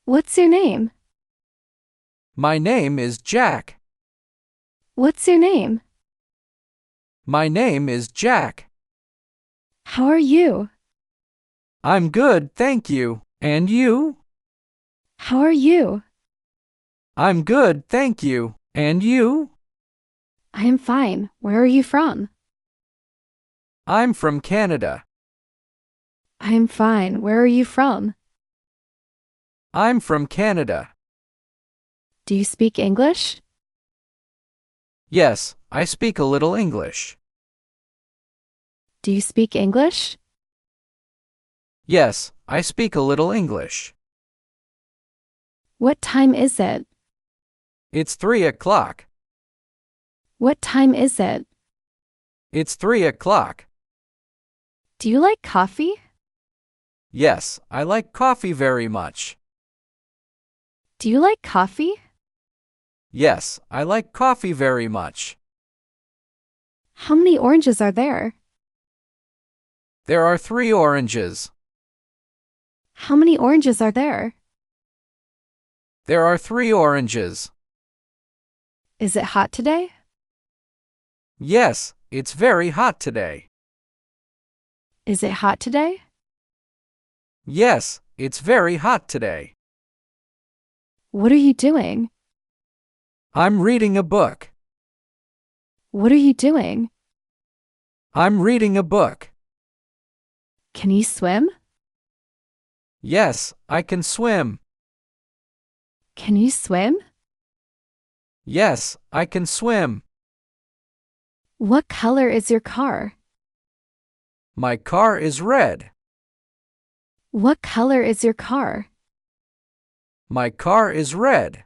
What's your name? My name is Jack. What's your name? My name is Jack. How are you? I'm good, thank you. And you? How are you? I'm good, thank you. And you? I am fine. Where are you from? I'm from Canada. I am fine. Where are you from? I'm from Canada. Do you speak English? Yes, I speak a little English. Do you speak English? Yes, I speak a little English. What time is it? It's 3 o'clock. What time is it? It's 3 o'clock. Do you like coffee? Yes, I like coffee very much. Do you like coffee? Yes, I like coffee very much. How many oranges are there? There are 3 oranges. How many oranges are there? There are 3 oranges. Is it hot today? Yes, it's very hot today. Is it hot today? Yes, it's very hot today. What are you doing? I'm reading a book. What are you doing? I'm reading a book. Can you swim? Yes, I can swim. Can you swim? Yes, I can swim. What color is your car? My car is red. What color is your car? My car is red.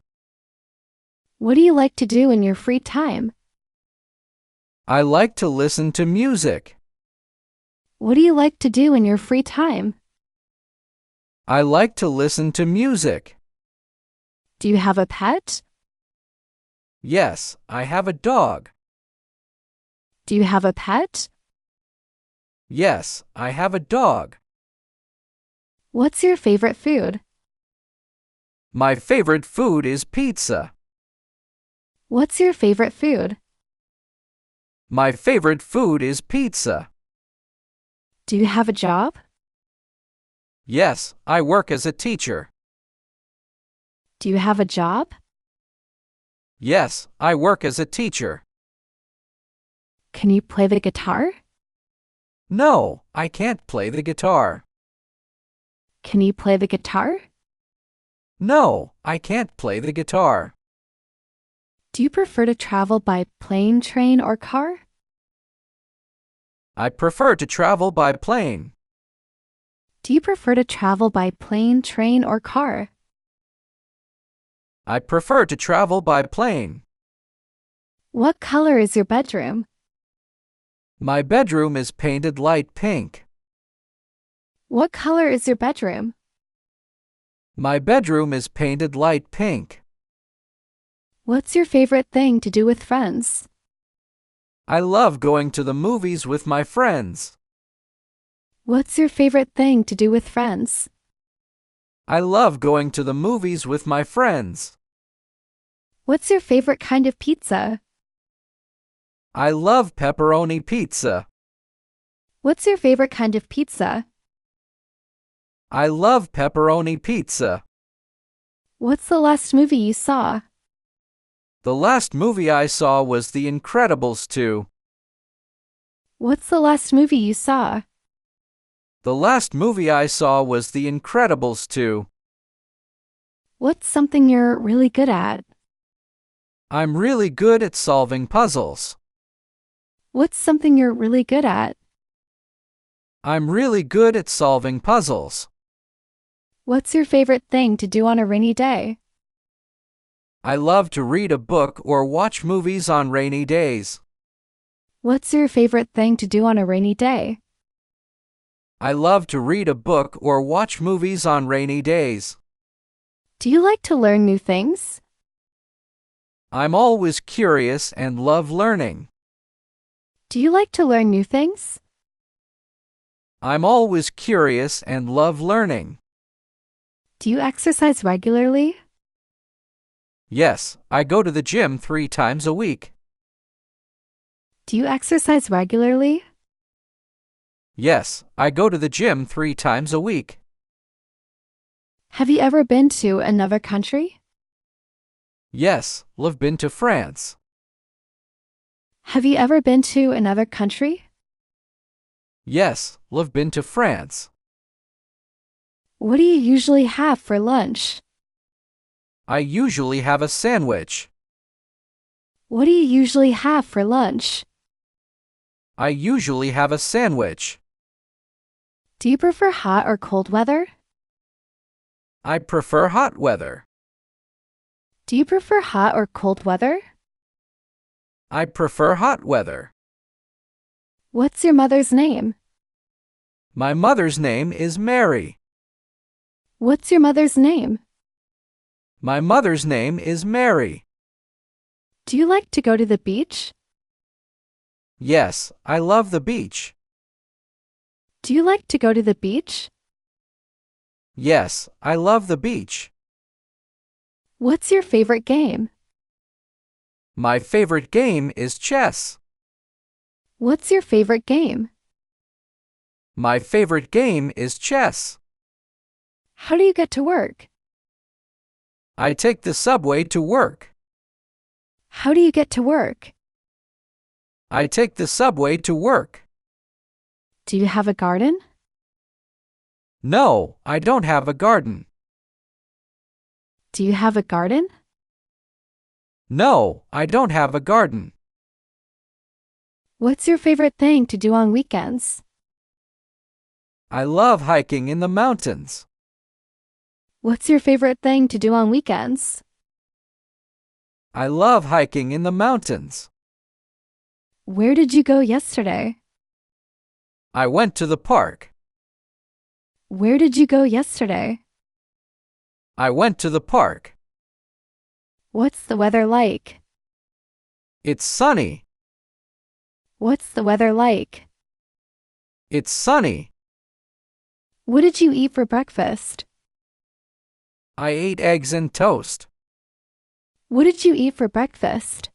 What do you like to do in your free time? I like to listen to music. What do you like to do in your free time? I like to listen to music. Do you have a pet? Yes, I have a dog. Do you have a pet? Yes, I have a dog. What's your favorite food? My favorite food is pizza. What's your favorite food? My favorite food is pizza. Do you have a job? Yes, I work as a teacher. Do you have a job? Yes, I work as a teacher. Can you play the guitar? No, I can't play the guitar. Can you play the guitar? No, I can't play the guitar. Do you prefer to travel by plane, train, or car? I prefer to travel by plane. Do you prefer to travel by plane, train, or car? I prefer to travel by plane. What color is your bedroom? My bedroom is painted light pink. What color is your bedroom? My bedroom is painted light pink. What's your favorite thing to do with friends? I love going to the movies with my friends. What's your favorite thing to do with friends? I love going to the movies with my friends. What's your favorite kind of pizza? I love pepperoni pizza. What's your favorite kind of pizza? I love pepperoni pizza. What's the last movie you saw? The last movie I saw was The Incredibles 2. What's the last movie you saw? The last movie I saw was The Incredibles 2. What's something you're really good at? I'm really good at solving puzzles. What's something you're really good at? I'm really good at solving puzzles. What's your favorite thing to do on a rainy day? I love to read a book or watch movies on rainy days. What's your favorite thing to do on a rainy day? I love to read a book or watch movies on rainy days. Do you like to learn new things? I'm always curious and love learning. Do you like to learn new things? I'm always curious and love learning. Do you exercise regularly? Yes, I go to the gym 3 times a week. Do you exercise regularly? Yes, I go to the gym 3 times a week. Have you ever been to another country? Yes, I've been to France. Have you ever been to another country? Yes, I've been to France. What do you usually have for lunch? I usually have a sandwich. What do you usually have for lunch? I usually have a sandwich. Do you prefer hot or cold weather? I prefer hot weather. Do you prefer hot or cold weather? I prefer hot weather. What's your mother's name? My mother's name is Mary. What's your mother's name? My mother's name is Mary. Do you like to go to the beach? Yes, I love the beach. Do you like to go to the beach? Yes, I love the beach. What's your favorite game? My favorite game is chess. What's your favorite game? My favorite game is chess. How do you get to work? I take the subway to work. How do you get to work? I take the subway to work. Do you have a garden? No, I don't have a garden. Do you have a garden? No, I don't have a garden. What's your favorite thing to do on weekends? I love hiking in the mountains. What's your favorite thing to do on weekends? I love hiking in the mountains. Where did you go yesterday? I went to the park. Where did you go yesterday? I went to the park. What's the weather like? It's sunny. What's the weather like? It's sunny. What did you eat for breakfast? I ate eggs and toast. What did you eat for breakfast?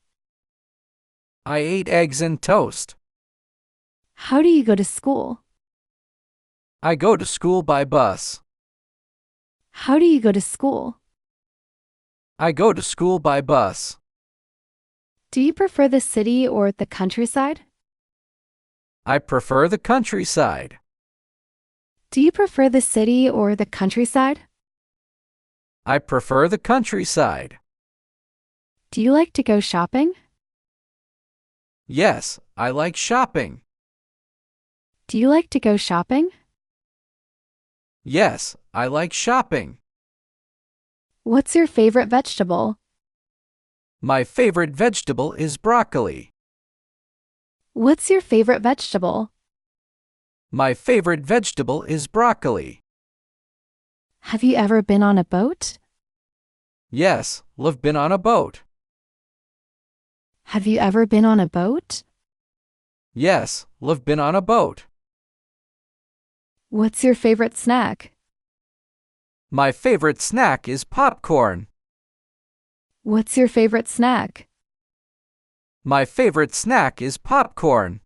I ate eggs and toast. How do you go to school? I go to school by bus. How do you go to school? I go to school by bus. Do you prefer the city or the countryside? I prefer the countryside. Do you prefer the city or the countryside? I prefer the countryside. Do you like to go shopping? Yes, I like shopping. Do you like to go shopping? Yes, I like shopping. What's your favorite vegetable? My favorite vegetable is broccoli. What's your favorite vegetable? My favorite vegetable is broccoli. Have you ever been on a boat? Yes, I've been on a boat. Have you ever been on a boat? Yes, I've been on a boat. What's your favorite snack? My favorite snack is popcorn. What's your favorite snack? My favorite snack is popcorn.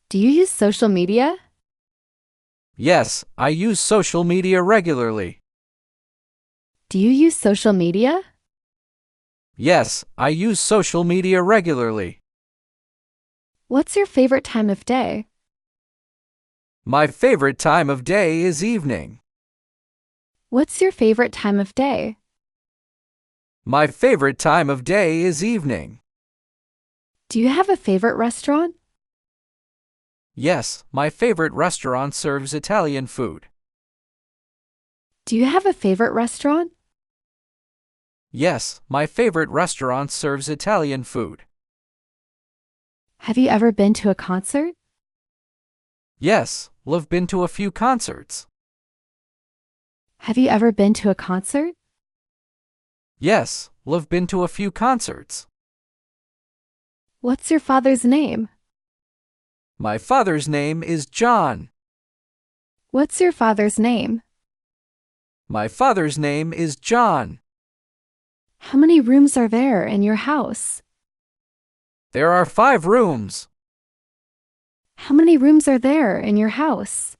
Do you use social media? Yes, I use social media regularly. Do you use social media? Yes, I use social media regularly. What's your favorite time of day? My favorite time of day is evening. What's your favorite time of day? My favorite time of day is evening. Do you have a favorite restaurant? Yes, my favorite restaurant serves Italian food. Do you have a favorite restaurant? Yes, my favorite restaurant serves Italian food. Have you ever been to a concert? Yes, I've been to a few concerts. Have you ever been to a concert? Yes, I've been to a few concerts. What's your father's name? My father's name is John. What's your father's name? My father's name is John. How many rooms are there in your house? There are 5 rooms. How many rooms are there in your house?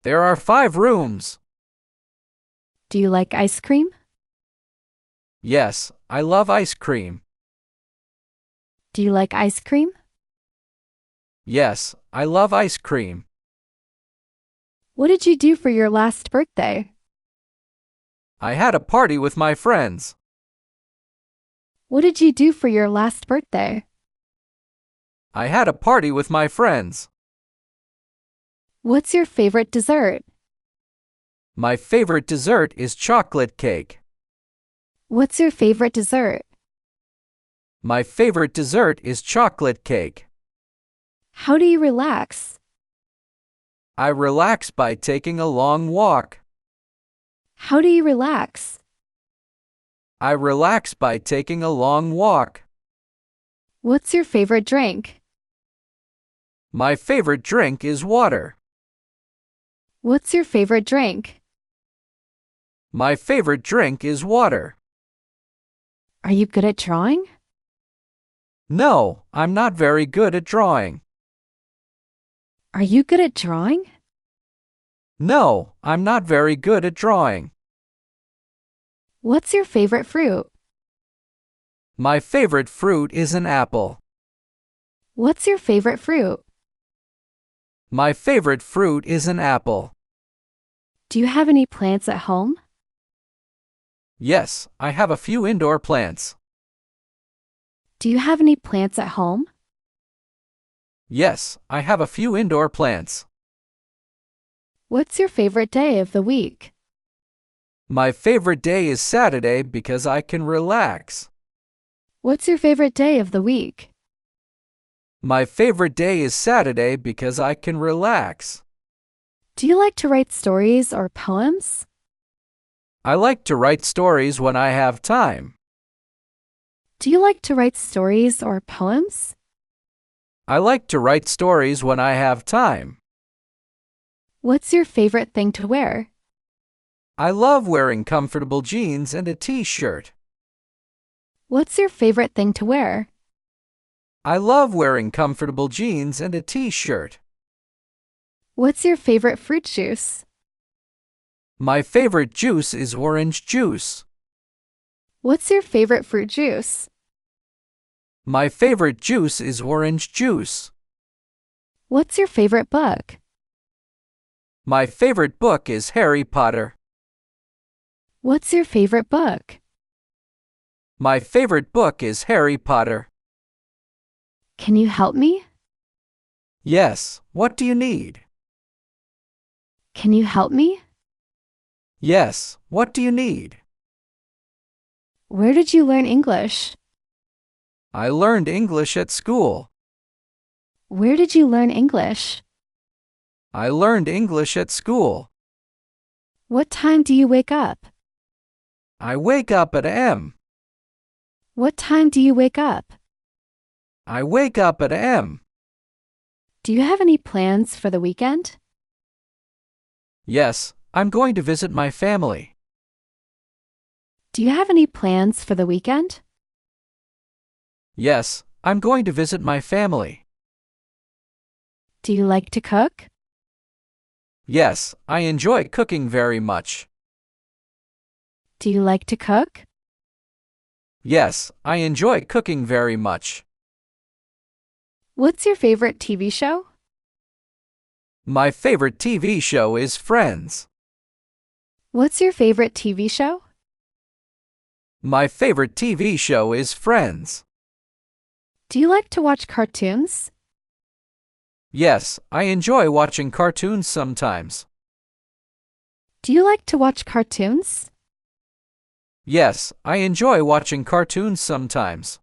There are 5 rooms. Do you like ice cream? Yes, I love ice cream. Do you like ice cream? Yes, I love ice cream. What did you do for your last birthday? I had a party with my friends. What did you do for your last birthday? I had a party with my friends. What's your favorite dessert? My favorite dessert is chocolate cake. What's your favorite dessert? My favorite dessert is chocolate cake. How do you relax? I relax by taking a long walk. How do you relax? I relax by taking a long walk. What's your favorite drink? My favorite drink is water. What's your favorite drink? My favorite drink is water. Are you good at drawing? No, I'm not very good at drawing. Are you good at drawing? No, I'm not very good at drawing. What's your favorite fruit? My favorite fruit is an apple. What's your favorite fruit? My favorite fruit is an apple. Do you have any plants at home? Yes, I have a few indoor plants. Do you have any plants at home? Yes, I have a few indoor plants. What's your favorite day of the week? My favorite day is Saturday because I can relax. What's your favorite day of the week? My favorite day is Saturday because I can relax. Do you like to write stories or poems? I like to write stories when I have time. Do you like to write stories or poems? I like to write stories when I have time. What's your favorite thing to wear? I love wearing comfortable jeans and a t-shirt. What's your favorite thing to wear? I love wearing comfortable jeans and a t-shirt. What's your favorite fruit juice? My favorite juice is orange juice. What's your favorite fruit juice? My favorite juice is orange juice. What's your favorite book? My favorite book is Harry Potter. What's your favorite book? My favorite book is Harry Potter. Can you help me? Yes, what do you need? Can you help me? Yes, what do you need? Where did you learn English? I learned English at school. Where did you learn English? I learned English at school. What time do you wake up? I wake up at M. What time do you wake up? I wake up at M. Do you have any plans for the weekend? Yes, I'm going to visit my family. Do you have any plans for the weekend? Yes, I'm going to visit my family. Do you like to cook? Yes, I enjoy cooking very much. Do you like to cook? Yes, I enjoy cooking very much. What's your favorite TV show? My favorite TV show is Friends. What's your favorite TV show? My favorite TV show is Friends. Do you like to watch cartoons? Yes, I enjoy watching cartoons sometimes. Do you like to watch cartoons? Yes, I enjoy watching cartoons sometimes.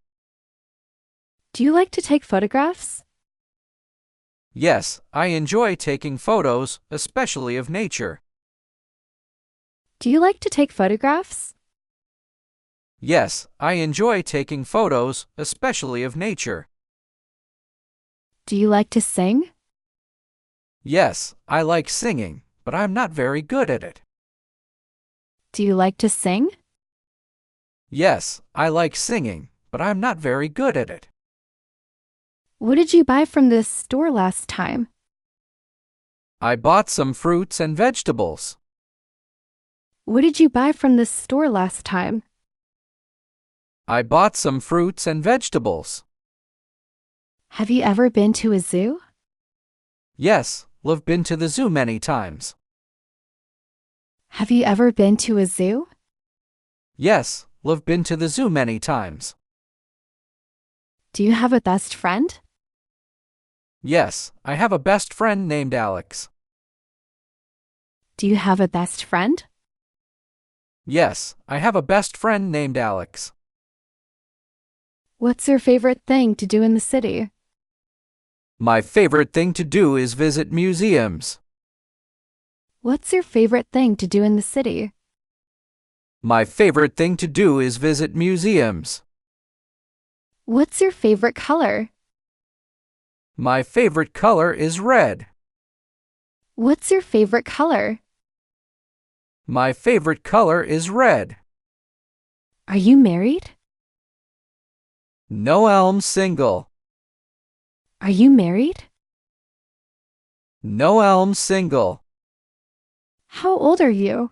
Do you like to take photographs? Yes, I enjoy taking photos, especially of nature. Do you like to take photographs? Yes, I enjoy taking photos, especially of nature. Do you like to sing? Yes, I like singing, but I'm not very good at it. Do you like to sing? Yes, I like singing, but I'm not very good at it. What did you buy from this store last time? I bought some fruits and vegetables. What did you buy from this store last time? I bought some fruits and vegetables. Have you ever been to a zoo? Yes, I've been to the zoo many times. Have you ever been to a zoo? Yes, I've been to the zoo many times. Do you have a best friend? Yes, I have a best friend named Alex. Do you have a best friend? Yes, I have a best friend named Alex. What's your favorite thing to do in the city? My favorite thing to do is visit museums. What's your favorite thing to do in the city? My favorite thing to do is visit museums. What's your favorite color? My favorite color is red. What's your favorite color? My favorite color is red. Are you married? No, I'm single. Are you married? No, I'm single. How old are you?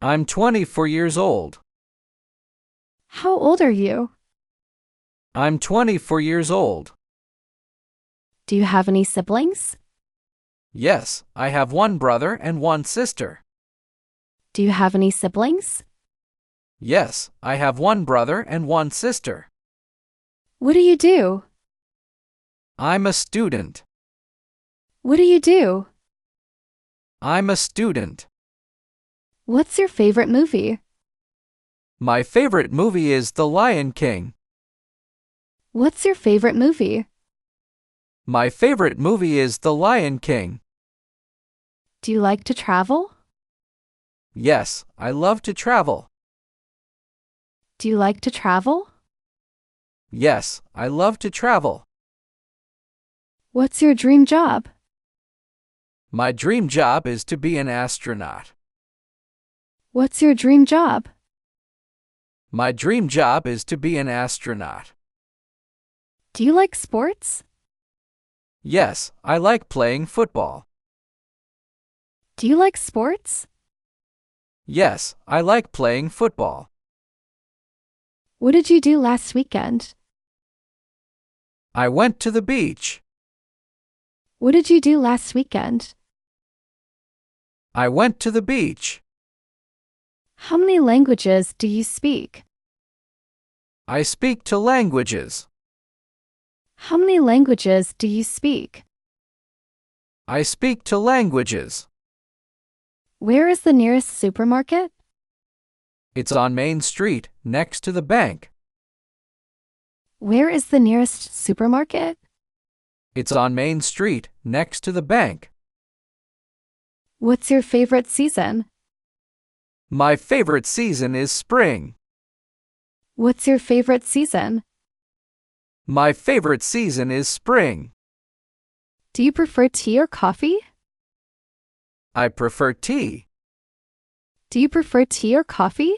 I'm 24 years old. How old are you? I'm 24 years old. Do you have any siblings? Yes, I have one brother and one sister. Do you have any siblings? Yes, I have one brother and one sister. What do you do? I'm a student. What do you do? I'm a student. What's your favorite movie? My favorite movie is The Lion King. What's your favorite movie? My favorite movie is The Lion King. Do you like to travel? Yes, I love to travel. Do you like to travel? Yes, I love to travel. What's your dream job? My dream job is to be an astronaut. What's your dream job? My dream job is to be an astronaut. Do you like sports? Yes, I like playing football. Do you like sports? Yes, I like playing football. What did you do last weekend? I went to the beach. What did you do last weekend? I went to the beach. How many languages do you speak? I speak 2 languages. How many languages do you speak? I speak 2 languages. Where is the nearest supermarket? It's on Main Street, next to the bank. Where is the nearest supermarket? It's on Main Street, next to the bank. What's your favorite season? My favorite season is spring. What's your favorite season? My favorite season is spring. Do you prefer tea or coffee? I prefer tea. Do you prefer tea or coffee?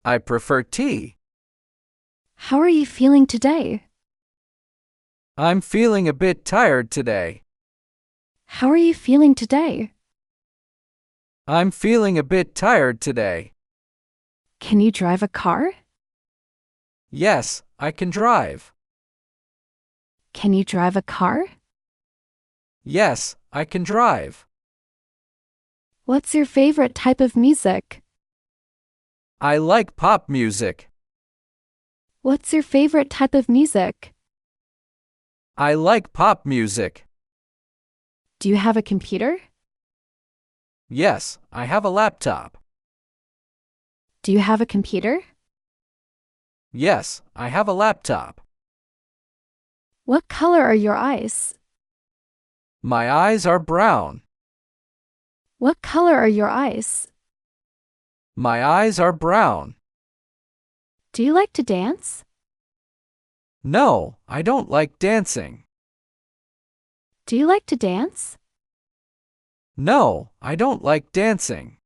I prefer tea. How are you feeling today? I'm feeling a bit tired today. How are you feeling today? I'm feeling a bit tired today. Can you drive a car? Yes, I can drive. Can you drive a car? Yes, I can drive. What's your favorite type of music? I like pop music. What's your favorite type of music? I like pop music. Do you have a computer? Yes, I have a laptop. Do you have a computer? Yes, I have a laptop. What color are your eyes? My eyes are brown. What color are your eyes? My eyes are brown. Do you like to dance? No, I don't like dancing. Do you like to dance? No, I don't like dancing.